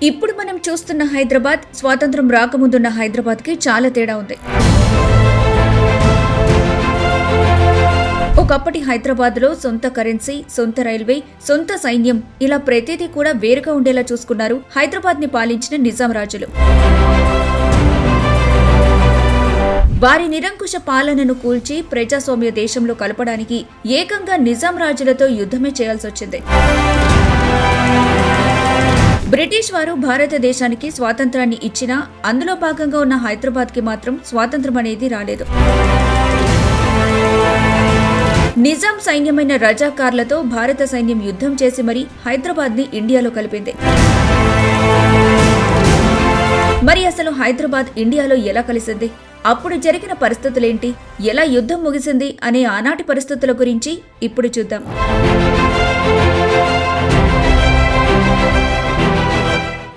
ఇప్పుడు మనం చూస్తున్న హైదరాబాద్ స్వాతంత్రం రాకముందున్న హైదరాబాద్కి చాలా తేడా ఉంది. ఒకప్పటి హైదరాబాద్లో సొంత కరెన్సీ, సొంత రైల్వే, సొంత సైన్యం ఇలా ప్రతిదీ కూడా వేరుగా ఉండేలా చూసుకున్నారు హైదరాబాద్ని పాలించిన నిజాం రాజులు. వారి నిరంకుశ పాలనను కూల్చి ప్రజాస్వామ్య దేశంలో కలపడానికి ఏకంగా నిజాం రాజులతో యుద్ధమే చేయాల్సొచ్చింది. బ్రిటిష్ వారు భారతదేశానికి స్వాతంత్రాన్ని ఇచ్చినా అందులో భాగంగా ఉన్న హైదరాబాద్కి మాత్రం స్వాతంత్రం అనేది రాలేదు. నిజాం సైన్యమైన రజాకార్లతో భారత సైన్యం యుద్ధం చేసి మరీ హైదరాబాద్ని ఇండియాలో కలిపింది. మరి అసలు హైదరాబాద్ ఇండియాలో ఎలా కలిసింది, అప్పుడు జరిగిన పరిస్థితులేంటి, ఎలా యుద్ధం ముగిసింది అనే ఆనాటి పరిస్థితుల గురించి ఇప్పుడు చూద్దాం.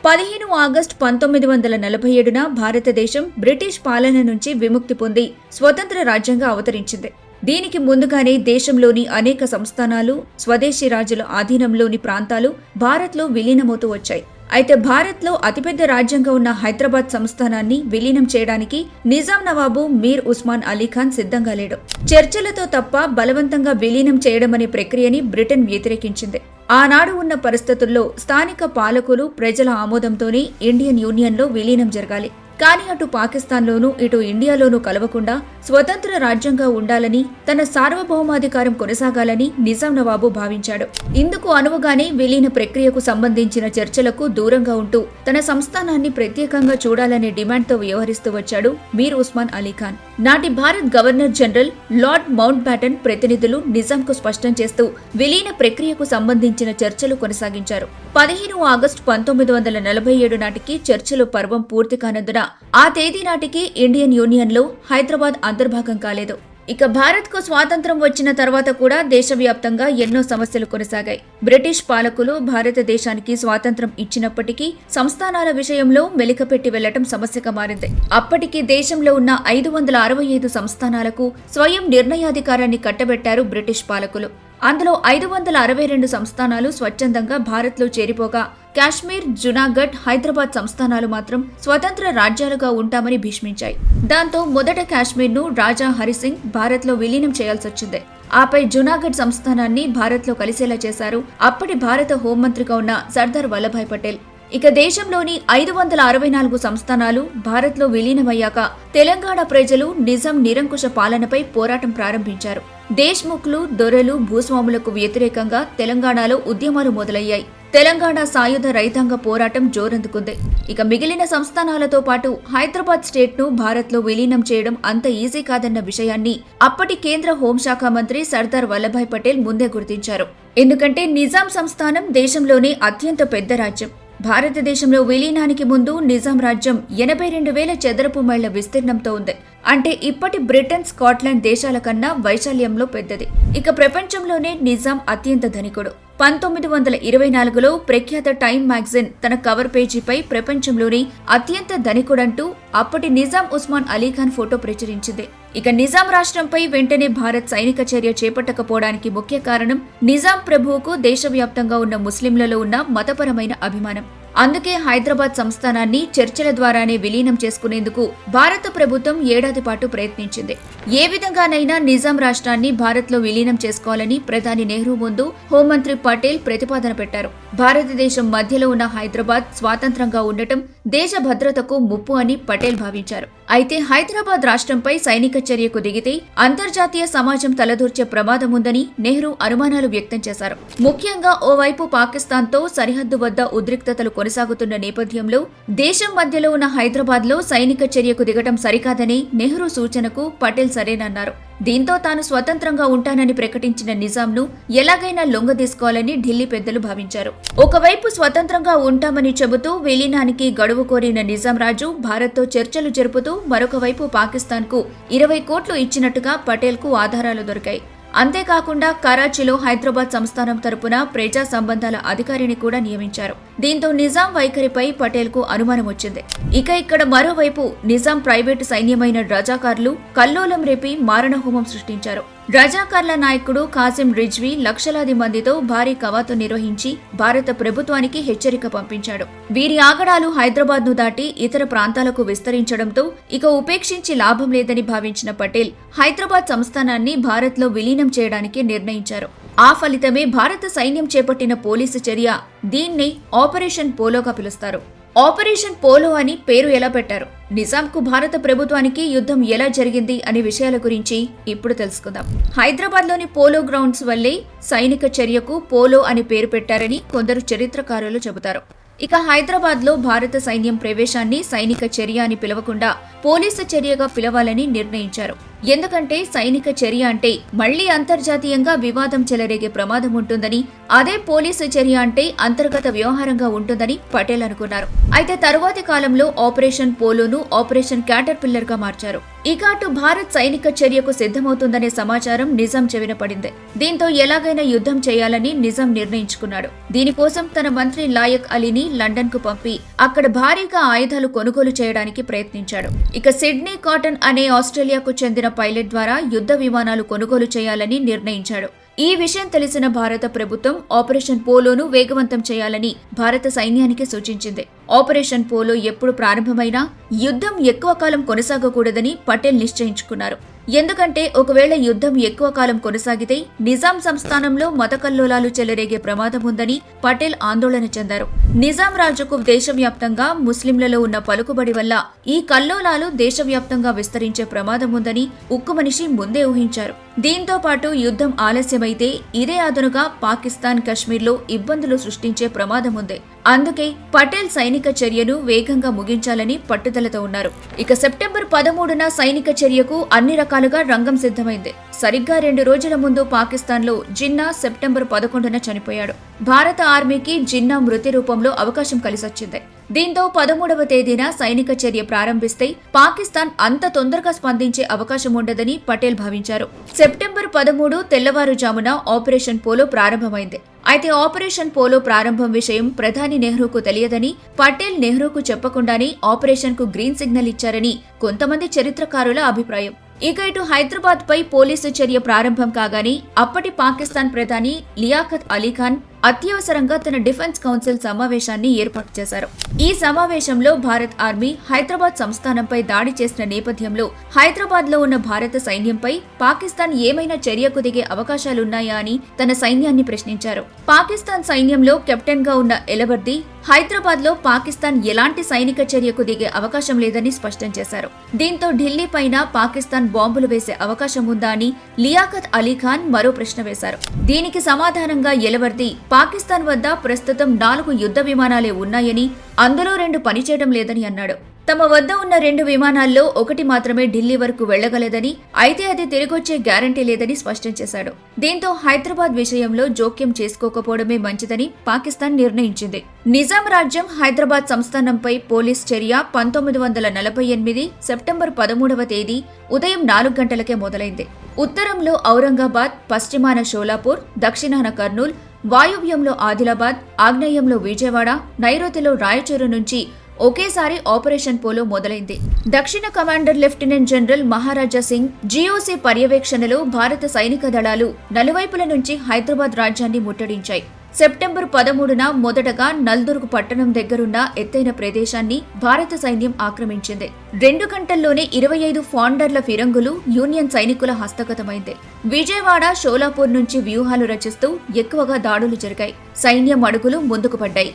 15 ఆగస్టు 1947న భారతదేశం బ్రిటిష్ పాలన నుంచి విముక్తి పొంది స్వతంత్ర రాజ్యంగా అవతరించింది. దీనికి ముందుగానే దేశంలోని అనేక సంస్థానాలు, స్వదేశీ రాజుల ఆధీనంలోని ప్రాంతాలు భారత్లో విలీనమవుతూ వచ్చాయి. అయితే భారత్లో అతిపెద్ద రాజ్యంగా ఉన్న హైదరాబాద్ సంస్థానాన్ని విలీనం చేయడానికి నిజాం నవాబు మీర్ ఉస్మాన్ అలీఖాన్ సిద్ధంగా లేడు. చర్చలతో తప్ప బలవంతంగా విలీనం చేయడం అనే ప్రక్రియని బ్రిటన్ వ్యతిరేకించింది. ఆనాడు ఉన్న పరిస్థితుల్లో స్థానిక పాలకులు, ప్రజల ఆమోదంతోనే ఇండియన్ యూనియన్లో విలీనం జరగాలి. కానీ అటు పాకిస్తాన్లోనూ ఇటు ఇండియాలోనూ కలవకుండా స్వతంత్ర రాజ్యంగా ఉండాలని, తన సార్వభౌమాధికారం కొనసాగాలని నిజాం నవాబు భావించాడు. ఇందుకు అనువుగానే విలీన ప్రక్రియకు సంబంధించిన చర్చలకు దూరంగా ఉంటూ తన సంస్థానాన్ని ప్రత్యేకంగా చూడాలనే డిమాండ్తో వ్యవహరిస్తూ వచ్చాడు మీర్ ఉస్మాన్ అలీఖాన్. నాటి Bharat governor general lord mount baton ప్రతినిధులు నిజాంకు స్పష్టం చేస్తూ విలీన ప్రక్రియకు సంబంధించిన చర్చలు కొనసాగించారు. 15 ఆగస్టు 1947 నాటికి చర్చలు పర్వం పూర్తి కానందున ఆ తేదీ నాటికి ఇండియన్ యూనియన్లో హైదరాబాద్ అంతర్భాగం కాలేదు. ఇక భారత్కు స్వాతంత్రం వచ్చిన తర్వాత కూడా దేశవ్యాప్తంగా ఎన్నో సమస్యలు కొనసాగాయి. బ్రిటిష్ పాలకులు భారతదేశానికి స్వాతంత్రం ఇచ్చినప్పటికీ సంస్థానాల విషయంలో మెలికపెట్టి వెళ్లటం సమస్యగా మారింది. అప్పటికి దేశంలో ఉన్న 565 సంస్థానాలకు స్వయం నిర్ణయాధికారాన్ని కట్టబెట్టారు బ్రిటిష్ పాలకులు. అందులో 562 సంస్థానాలు స్వచ్ఛందంగా భారత్లో చేరిపోగా కాశ్మీర్, జునాగఢ్, హైదరాబాద్ సంస్థానాలు మాత్రం స్వతంత్ర రాజ్యాలుగా ఉంటామని భీష్మించాయి. దాంతో మొదట కాశ్మీర్ను రాజా హరిసింగ్ భారత్లో విలీనం చేయాల్సొచ్చింది. ఆపై జునాగఢ్ సంస్థానాన్ని భారత్లో కలిసేలా చేశారు అప్పటి భారత హోంమంత్రిగా ఉన్న సర్దార్ వల్లభాయ్ పటేల్. ఇక దేశంలోని 564 సంస్థానాలు భారత్లో విలీనమయ్యాక తెలంగాణ ప్రజలు నిజాం నిరంకుశ పాలనపై పోరాటం ప్రారంభించారు. దేశ్ముఖ్లు, దొరలు, భూస్వాములకు వ్యతిరేకంగా తెలంగాణలో ఉద్యమాలు మొదలయ్యాయి. తెలంగాణ సాయుధ రైతాంగ పోరాటం జోరందుకుంది. ఇక మిగిలిన సంస్థానాలతో పాటు హైదరాబాద్ స్టేట్ను భారత్లో విలీనం చేయడం అంత ఈజీ కాదన్న విషయాన్ని అప్పటి కేంద్ర హోంశాఖ మంత్రి సర్దార్ వల్లభాయ్ పటేల్ ముందే గుర్తించారు. ఎందుకంటే నిజాం సంస్థానం దేశంలోనే అత్యంత పెద్ద రాజ్యం. భారతదేశంలో విలీనానికి ముందు నిజాం రాజ్యం 82,000 చదరపు మైళ్ల విస్తీర్ణంతో ఉంది. అంటే ఇప్పటి బ్రిటన్, స్కాట్లాండ్ దేశాల కన్నా వైశాల్యంలో పెద్దది. ఇక ప్రపంచంలోనే నిజాం అత్యంత ధనికుడు. 1924లో ప్రఖ్యాత టైమ్ మ్యాగజైన్ తన కవర్ పేజీపై ప్రపంచంలోని అత్యంత ధనికుడంటూ అప్పటి నిజాం ఉస్మాన్ అలీఖాన్ ఫోటో ప్రచురించింది. ఇక నిజాం రాష్ట్రంపై వెంటనే భారత్ సైనిక చర్య చేపట్టకపోవడానికి ముఖ్య కారణం నిజాం ప్రభువుకు దేశవ్యాప్తంగా ఉన్న ముస్లింలలో ఉన్న మతపరమైన అభిమానం. అందుకే హైదరాబాద్ సంస్థానాన్ని చర్చల ద్వారానే విలీనం చేసుకునేందుకు భారత ప్రభుత్వం ఏడాది పాటు ప్రయత్నించింది. ఏ విధంగానైనా నిజాం రాష్ట్రాన్ని భారత్లో విలీనం చేసుకోవాలని ప్రధాని నెహ్రూ ముందు హోంమంత్రి పటేల్ ప్రతిపాదన పెట్టారు. భారతదేశం మధ్యలో ఉన్న హైదరాబాద్ స్వాతంత్రంగా ఉండటం దేశ భద్రతకు ముప్పు అని పటేల్ భావించారు. అయితే హైదరాబాద్ రాష్ట్రంపై సైనిక చర్యకు దిగితే అంతర్జాతీయ సమాజం తలదూర్చే ప్రమాదం ఉందని నెహ్రూ అనుమానాలు వ్యక్తం చేశారు. ముఖ్యంగా ఓవైపు పాకిస్తాన్తో సరిహద్దు వద్ద ఉద్రిక్తతలు కొనసాగుతున్న నేపథ్యంలో దేశం మధ్యలో ఉన్న హైదరాబాద్లో సైనిక చర్యకు దిగటం సరికాదని నెహ్రూ సూచనకు పటేల్ సరేనన్నారు. దీంతో తాను స్వతంత్రంగా ఉంటానని ప్రకటించిన నిజాంను ఎలాగైనా లొంగదీసుకోవాలని ఢిల్లీ పెద్దలు భావించారు. ఒకవైపు స్వతంత్రంగా ఉంటామని చెబుతూ విలీనానికి గడువు కోరిన నిజాం రాజు భారత్తో చర్చలు జరుపుతూ మరొక వైపు పాకిస్తాన్కు 20 కోట్లు ఇచ్చినట్టుగా పటేల్కు ఆధారాలు దొరికాయి. అంతేకాకుండా కరాచీలో హైదరాబాద్ సంస్థానం తరపున ప్రజా సంబంధాల అధికారిని కూడా నియమించారు. దీంతో నిజాం వైఖరిపై పటేల్కు అనుమానం వచ్చింది. ఇక ఇక్కడ మరోవైపు నిజాం ప్రైవేటు సైన్యమైన రజాకార్లు కల్లోలం రేపి మారణహోమం సృష్టించారు. రజాకార్ల నాయకుడు కాసిం రిజ్వీ లక్షలాది మందితో భారీ కవాతు నిర్వహించి భారత ప్రభుత్వానికి హెచ్చరిక పంపించాడు. వీరి ఆగడాలు హైదరాబాద్ ను దాటి ఇతర ప్రాంతాలకు విస్తరించడంతో ఇక ఉపేక్షించి లాభం లేదని భావించిన పటేల్ హైదరాబాద్ సంస్థానాన్ని భారత్లో విలీనం చేయడానికి నిర్ణయించారు. ఆ ఫలితమే భారత సైన్యం చేపట్టిన పోలీసు చర్య. దీన్నే ఆపరేషన్ పోలోగా పిలుస్తారు. ఆపరేషన్ పోలో అని పేరు ఎలా పెట్టారు, నిజాంకు భారత ప్రభుత్వానికి యుద్ధం ఎలా జరిగింది అనే విషయాల గురించి ఇప్పుడు తెలుసుకుందాం. హైదరాబాద్లోని పోలో గ్రౌండ్స్ వల్లే సైనిక చర్యకు పోలో అని పేరు పెట్టారని కొందరు చరిత్రకారులు చెబుతారు. ఇక హైదరాబాద్లో భారత సైన్యం ప్రవేశాన్ని సైనిక చర్య అని పిలవకుండా పోలీసు చర్యగా పిలవాలని నిర్ణయించారు. ఎందుకంటే సైనిక చర్య అంటే మళ్లీ అంతర్జాతీయంగా వివాదం చెలరేగే ప్రమాదం ఉంటుందని, అదే పోలీసు చర్య అంటే అంతర్గత వ్యవహారంగా ఉంటుందని పటేల్ అనుకున్నారు. అయితే తరువాతి కాలంలో ఆపరేషన్ పోలోను ఆపరేషన్ క్యాటర్ పిల్లర్ గా మార్చారు. ఇక అటు భారత్ సైనిక చర్యకు సిద్ధమవుతుందనే సమాచారం నిజాం చెవిన పడింది. దీంతో ఎలాగైనా యుద్ధం చేయాలని నిజాం నిర్ణయించుకున్నాడు. దీనికోసం తన మంత్రి లాయక్ అలీని లండన్ కు పంపి అక్కడ భారీగా ఆయుధాలు కొనుగోలు చేయడానికి ప్రయత్నించాడు. ఇక సిడ్నీ కాటన్ అనే ఆస్ట్రేలియాకు చెందిన పైలట్ ద్వారా యుద్ధ విమానాలు కొనుగోలు చేయాలని నిర్ణయించాడు. ఈ విషయం తెలిసిన భారత ప్రభుత్వం ఆపరేషన్ పోలోను వేగవంతం చేయాలని భారత సైన్యానికి సూచించింది. ఆపరేషన్ పోలో ఎప్పుడు ప్రారంభమైనా యుద్ధం ఎక్కువ కాలం కొనసాగకూడదని పటేల్ నిశ్చయించుకున్నారు. ఎందుకంటే ఒకవేళ యుద్ధం ఎక్కువ కాలం కొనసాగితే నిజాం సంస్థానంలో మత కల్లోలాలు చెలరేగే ప్రమాదం ఉందని పటేల్ ఆందోళన చెందారు. నిజాం రాజుకు దేశవ్యాప్తంగా ముస్లింలలో ఉన్న పలుకుబడి వల్ల ఈ కల్లోలాలు దేశవ్యాప్తంగా విస్తరించే ప్రమాదం ఉందని ఉక్కు మనిషి ముందే ఊహించారు. దీంతో పాటు యుద్ధం ఆలస్యమైతే ఇదే అదునుగా పాకిస్తాన్ కశ్మీర్లో ఇబ్బందులు సృష్టించే ప్రమాదం ఉంది. అందుకే పటేల్ సైనిక చర్యను వేగంగా ముగించాలని పట్టుదలతో ఉన్నారు. ఇక సెప్టెంబర్ 13న సైనిక చర్యకు అన్ని రకాలుగా రంగం సిద్ధమైంది. సరిగ్గా 2 రోజుల ముందు పాకిస్తాన్లో జిన్నా సెప్టెంబర్ 11న చనిపోయాడు. భారత ఆర్మీకి జిన్నా మృతి రూపంలో అవకాశం కలిసొచ్చింది. దీంతో 13వ తేదీన సైనిక చర్య ప్రారంభిస్తే పాకిస్తాన్ అంత తొందరగా స్పందించే అవకాశం ఉండదని పటేల్ భావించారు. సెప్టెంబర్ 13 తెల్లవారుజామున ఆపరేషన్ పోలో ప్రారంభమైంది. అయితే ఆపరేషన్ పోలో ప్రారంభం విషయం ప్రధాని నెహ్రూకు తెలియదని, పటేల్ నెహ్రూకు చెప్పకుండానే ఆపరేషన్ కు గ్రీన్ సిగ్నల్ ఇచ్చారని కొంతమంది చరిత్రకారుల అభిప్రాయం. ఇక ఇటు హైదరాబాద్ పై పోలీసు చర్య ప్రారంభం కాగానే అప్పటి పాకిస్తాన్ ప్రధాని లియాఖత్ అలీఖాన్ అత్యవసరంగా తన డిఫెన్స్ కౌన్సిల్ సమావేశాన్ని ఏర్పాటు చేశారు. ఈ సమావేశంలో భారత్ ఆర్మీ హైదరాబాద్ సంస్థానంపై దాడి చేసిన నేపథ్యంలో హైదరాబాద్ లో ఉన్న భారత సైన్యంపై పాకిస్తాన్ ఏమైనా చర్యకు దిగే అవకాశాలున్నాయా అని తన సైన్యాన్ని ప్రశ్నించారు. పాకిస్తాన్ సైన్యంలో కెప్టెన్ గా ఉన్న ఎలవర్ది హైదరాబాద్ లో పాకిస్తాన్ ఎలాంటి సైనిక చర్యకు దిగే అవకాశం లేదని స్పష్టం చేశారు. దీంతో ఢిల్లీ పైన పాకిస్తాన్ బాంబులు వేసే అవకాశం ఉందా అని లియాఖత్ అలీఖాన్ మరో ప్రశ్న వేశారు. దీనికి సమాధానంగా ఎలవర్ది పాకిస్తాన్ వద్ద ప్రస్తుతం 4 యుద్ధ విమానాలే ఉన్నాయని, అందులో 2 పనిచేయడం లేదని అన్నాడు. తమ వద్ద ఉన్న 2 విమానాల్లో ఒకటి మాత్రమే ఢిల్లీ వరకు వెళ్లగలదని, అయితే అది తిరిగొచ్చే గ్యారంటీ లేదని స్పష్టం చేశాడు. దీంతో హైదరాబాద్ విషయంలో జోక్యం చేసుకోకపోవడమే మంచిదని పాకిస్తాన్ నిర్ణయించింది. నిజాం రాజ్యం హైదరాబాద్ సంస్థానంపై పోలీస్ చర్య 1948 సెప్టెంబర్ 13వ తేదీ ఉదయం 4 గంటలకే మొదలైంది. ఉత్తరంలో ఔరంగాబాద్, పశ్చిమాన షోలాపూర్, దక్షిణాన కర్నూల్, వాయువ్యంలో ఆదిలాబాద్, ఆగ్నేయంలో విజయవాడ, నైరుతిలో రాయచూరు నుంచి ఒకేసారి ఆపరేషన్ పోలో మొదలైంది. దక్షిణ కమాండర్ లెఫ్టినెంట్ జనరల్ మహారాజా సింగ్ జీఓసీ పర్యవేక్షణలో భారత సైనిక దళాలు నలువైపుల నుంచి హైదరాబాద్ రాజ్యాన్ని ముట్టడించాయి. సెప్టెంబర్ 13న మొదటగా నల్దుర్గ్ పట్టణం దగ్గరున్న ఎత్తైన ప్రదేశాన్ని భారత సైన్యం ఆక్రమించింది. 2 గంటల్లోనే 25 ఫాండర్ల ఫిరంగులు యూనియన్ సైనికుల హస్తగతమైంది. విజయవాడ, షోలాపూర్ నుంచి వ్యూహాలు రచిస్తూ ఎక్కువగా దాడులు జరిగాయి. సైన్యం అడుగులు ముందుకు పడ్డాయి.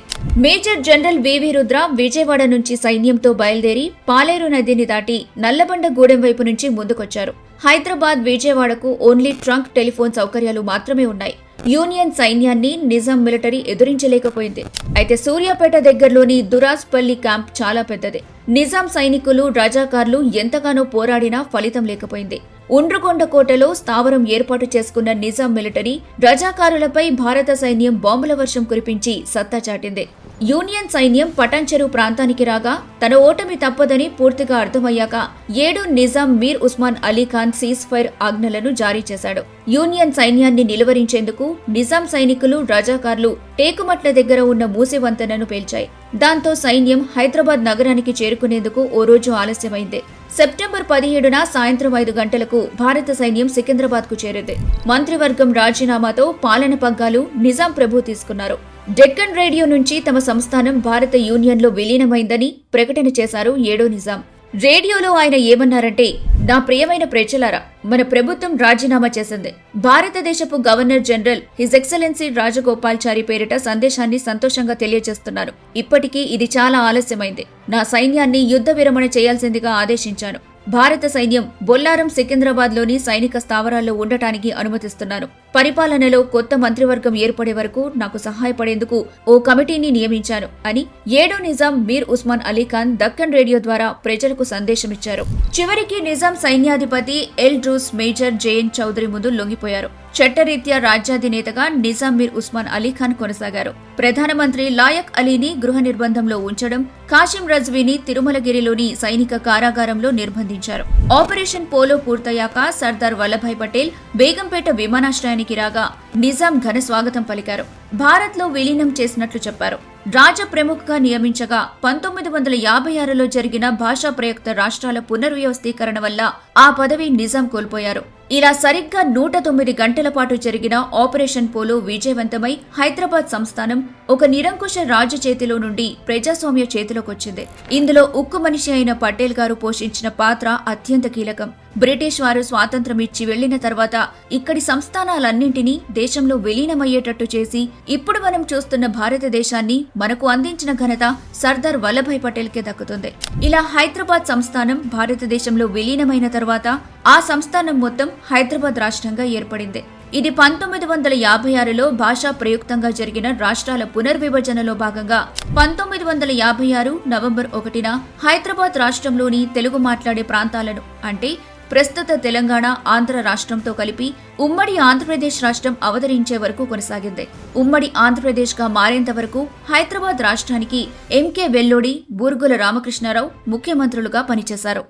మేజర్ జనరల్ వివి రుద్ర విజయవాడ నుంచి సైన్యంతో బయలుదేరి పాలేరు నదిని దాటి నల్లబండ గూడెం వైపు నుంచి ముందుకొచ్చారు. హైదరాబాద్, విజయవాడకు ఓన్లీ ట్రంక్ టెలిఫోన్ సౌకర్యాలు మాత్రమే ఉన్నాయి. యూనియన్ సైన్యాన్ని నిజాం మిలిటరీ ఎదురించలేకపోయింది. అయితే సూర్యాపేట దగ్గరలోని దురాస్పల్లి క్యాంప్ చాలా పెద్దది. నిజాం సైనికులు, రజాకార్లు ఎంతగానో పోరాడినా ఫలితం లేకపోయింది. ఉండ్రుకొండ కోటలో స్థావరం ఏర్పాటు చేసుకున్న నిజాం మిలిటరీ రజాకారులపై భారత సైన్యం బాంబుల వర్షం కురిపించి సత్తా చాటింది. యూనియన్ సైన్యం పటాన్చెరు ప్రాంతానికి రాగా తన ఓటమి తప్పదని పూర్తిగా అర్థమయ్యాక 7 నిజాం మీర్ ఉస్మాన్ అలీ ఖాన్ సీజ్ ఫైర్ ఆజ్ఞలను జారీ చేశాడు. యూనియన్ సైన్యాన్ని నిలువరించేందుకు నిజాం సైనికులు, రజాకార్లు టేకుమట్ల దగ్గర ఉన్న మూసి వంతెనను పేల్చాయి. దాంతో సైన్యం హైదరాబాద్ నగరానికి చేరుకునేందుకు ఓ రోజు ఆలస్యమైంది. సెప్టెంబర్ 17న సాయంత్రం 5 గంటలకు భారత సైన్యం సికింద్రాబాద్కు చేరింది. మంత్రివర్గం రాజీనామాతో పాలన పగ్గాలు నిజాం ప్రభు తీసుకున్నారు. డెక్కన్ రేడియో నుంచి తమ సంస్థానం భారత యూనియన్లో విలీనమైందని ప్రకటన చేశారు 7వ నిజాం. రేడియోలో ఆయన ఏమన్నారంటే, నా ప్రియమైన ప్రజలారా, మన ప్రభుత్వం రాజీనామా చేసింది. భారతదేశపు governor general his excellency Rajagopalachari పేరిట సందేశాన్ని సంతోషంగా తెలియజేస్తున్నాను. ఇప్పటికీ ఇది చాలా ఆలస్యమైంది. నా సైన్యాన్ని యుద్ధ విరమణ చేయాల్సిందిగా ఆదేశించాను. భారత సైన్యం బొల్లారం సికింద్రాబాద్లోని సైనిక స్థావరాల్లో ఉండటానికి అనుమతిస్తున్నాను. పరిపాలనలో కొత్త మంత్రివర్గం ఏర్పడే వరకు నాకు సహాయపడేందుకు ఓ కమిటీని నియమించాను అని 7వ నిజాం మీర్ ఉస్మాన్ అలీ ఖాన్ దక్కన్ రేడియో ద్వారా ప్రజలకు సందేశమిచ్చారు. చివరికి నిజాం సైన్యాధిపతి ఎల్ డ్రూస్ మేజర్ జేఎన్ చౌదరి ముందు లొంగిపోయారు. చట్టరీత్యా రాజ్యాధినేతగా నిజాం మీర్ ఉస్మాన్ అలీ ఖాన్ కొనసాగారు. ప్రధానమంత్రి లాయక్ అలీని గృహ నిర్బంధంలో ఉంచడం, కాసిం రజ్వీని తిరుమలగిరిలోని సైనిక కారాగారంలో నిర్బంధించారు. ఆపరేషన్ పోలో పూర్తయ్యాక సర్దార్ వల్లభాయ్ పటేల్ బేగంపేట విమానాశ్రయానికి రాగా నిజాం ఘన స్వాగతం పలికారు. భారత్లో విలీనం చేసినట్లు చెప్పారు. రాజ ప్రముఖగా నియమించగా 1956లో జరిగిన భాషా ప్రయుక్త రాష్ట్రాల పునర్వ్యవస్థీకరణ వల్ల ఆ పదవి నిజాం కోల్పోయారు. ఇలా సరిగ్గా 109 గంటల పాటు జరిగిన ఆపరేషన్ పోలో విజయవంతమై హైదరాబాద్ సంస్థానం ఒక నిరంకుశ రాజు చేతిలో నుండి ప్రజాస్వామ్య చేతిలోకొచ్చింది. ఇందులో ఉక్కు మనిషి అయిన పటేల్ గారు పోషించిన పాత్ర అత్యంత కీలకం. బ్రిటిష్ వారు స్వాతంత్రం ఇచ్చి వెళ్లిన తర్వాత ఇక్కడి సంస్థానాలన్నింటినీ దేశంలో విలీనమయ్యేటట్టు చేసి ఇప్పుడు మనం చూస్తున్న భారతదేశాన్ని మనకు అందించిన ఘనత సర్దార్ వల్లభాయ్ పటేల్ కే దక్కుతుంది. ఇలా హైదరాబాద్ సంస్థానం భారతదేశంలో విలీనమైన తర్వాత ఆ సంస్థానం మొత్తం హైదరాబాద్ రాష్ట్రంగా ఏర్పడింది. ఇది 1956లో భాషా ప్రయుక్తంగా జరిగిన రాష్ట్రాల పునర్విభజనలో భాగంగా 1956 నవంబర్ 1న హైదరాబాద్ రాష్ట్రంలోని తెలుగు మాట్లాడే ప్రాంతాలను అంటే ప్రస్తుత తెలంగాణ, ఆంధ్ర రాష్ట్రంతో కలిపి ఉమ్మడి ఆంధ్రప్రదేశ్ రాష్ట్రం అవతరించే వరకు కొనసాగింది. ఉమ్మడి ఆంధ్రప్రదేశ్గా మారేంత వరకు హైదరాబాద్ రాష్ట్రానికి ఎంకే వెల్లోడి, బూర్గుల రామకృష్ణారావు ముఖ్యమంత్రులుగా పనిచేశారు.